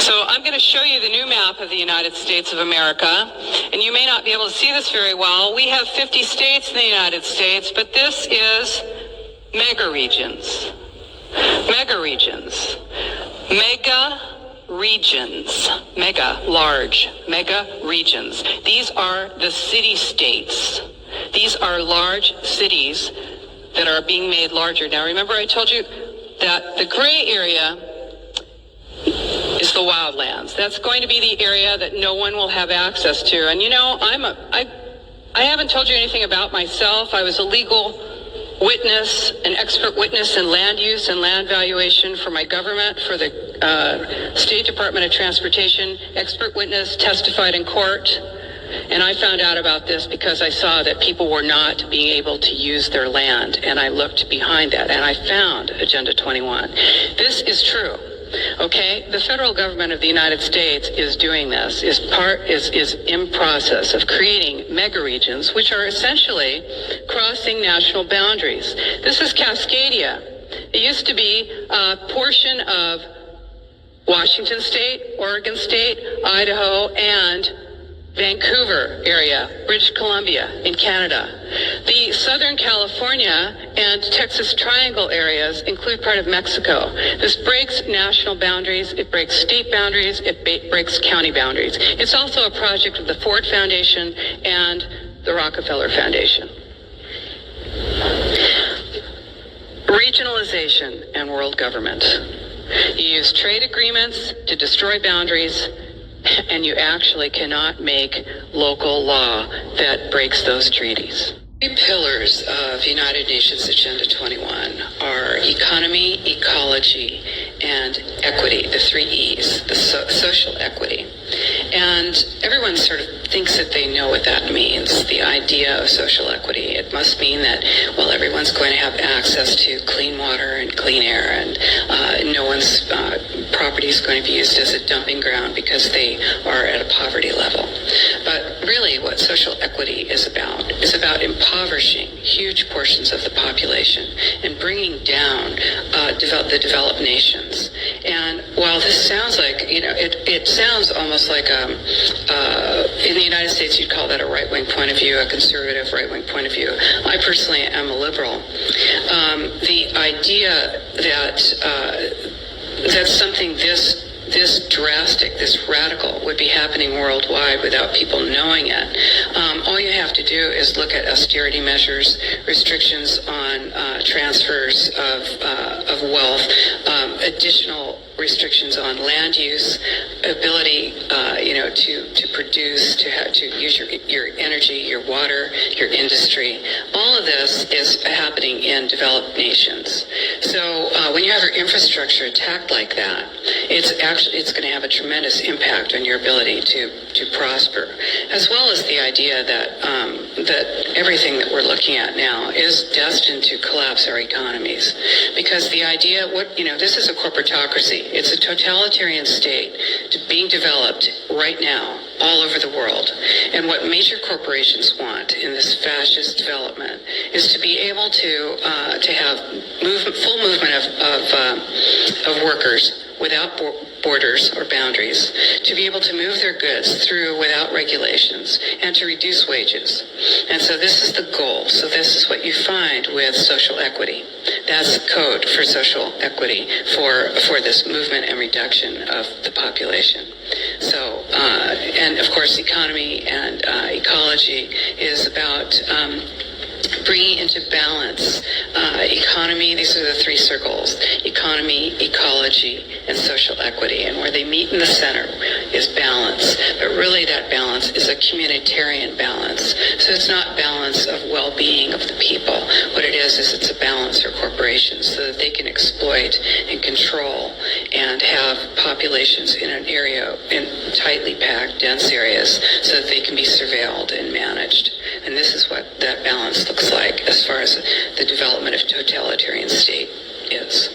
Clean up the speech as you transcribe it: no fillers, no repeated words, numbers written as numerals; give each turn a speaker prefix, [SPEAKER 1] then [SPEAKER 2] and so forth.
[SPEAKER 1] So I'm going to show you the new map of the United States of America, and you may not be able to see this very well. We have 50 states in the United States, but this is mega regions. Mega regions. Mega regions. Mega, large. Mega regions. These are the city-states. These are large cities that are being made larger. Now remember I told you that the gray area is the wildlands. That's going to be the area that no one will have access to. And you know, I haven't told you anything about myself. I was a legal witness, an expert witness in land use and land valuation for my government, for the State Department of Transportation. Expert witness, testified in court. And I found out about this because I saw that people were not being able to use their land. And I looked behind that and I found Agenda 21. This is true. Okay, the federal government of the United States is doing this, is in process of creating mega regions, which are essentially crossing national boundaries. This is Cascadia. It used to be a portion of Washington State, Oregon State, Idaho, and Vancouver area, British Columbia in Canada. The Southern California and Texas Triangle areas include part of Mexico. This breaks national boundaries, it breaks state boundaries, it breaks county boundaries. It's also a project of the Ford Foundation and the Rockefeller Foundation. Regionalization and world government. You use trade agreements to destroy boundaries, and you actually cannot make local law that breaks those treaties. Three pillars of United Nations Agenda 21 are economy, ecology, and equity, the three E's, the social equity. And everyone sort of thinks that they know what that means, the idea of social equity. It must mean that, well, everyone's going to have access to clean water and clean air, and no one's property is going to be used as a dumping ground because they are at a poverty level. But really what social equity is about impoverishing huge portions of the population and bringing down the developed nations. And while this sounds like, you know, it sounds almost like in the United States you'd call that a right-wing point of view, a conservative right-wing point of view. I personally am a liberal. The idea that something this drastic, this radical would be happening worldwide without people knowing it. All you have to do is look at austerity measures, restrictions on transfers of wealth, additional restrictions on land use, ability, to produce, to use your energy, your water, your industry. All of this is happening in developed nations. So when you have your infrastructure attacked like that, it's going to have a tremendous impact on your ability to prosper, as well as the idea that that everything that we're looking at now is destined to collapse our economies, because the idea, this is a corporatocracy. It's a totalitarian state being developed right now all over the world. And what major corporations want in this fascist development is to be able to have full movement of workers without borders or boundaries, to be able to move their goods through without regulations, and to reduce wages. And so this is the goal. So this is what you find with social equity. That's code for social equity for this movement and reduction of the population. So, and of course, economy and ecology is about bringing into balance economy. These are the three circles: economy, ecology, and social equity. And where they meet in the center is balance. But really that balance is a communitarian balance. So it's not balance of well-being of the people. What it is it's a balance for corporations so that they can exploit and control and have populations in an area, in tightly packed, dense areas, so that they can be surveilled and managed. And this is what that balance looks like as far as the development of totalitarian state is.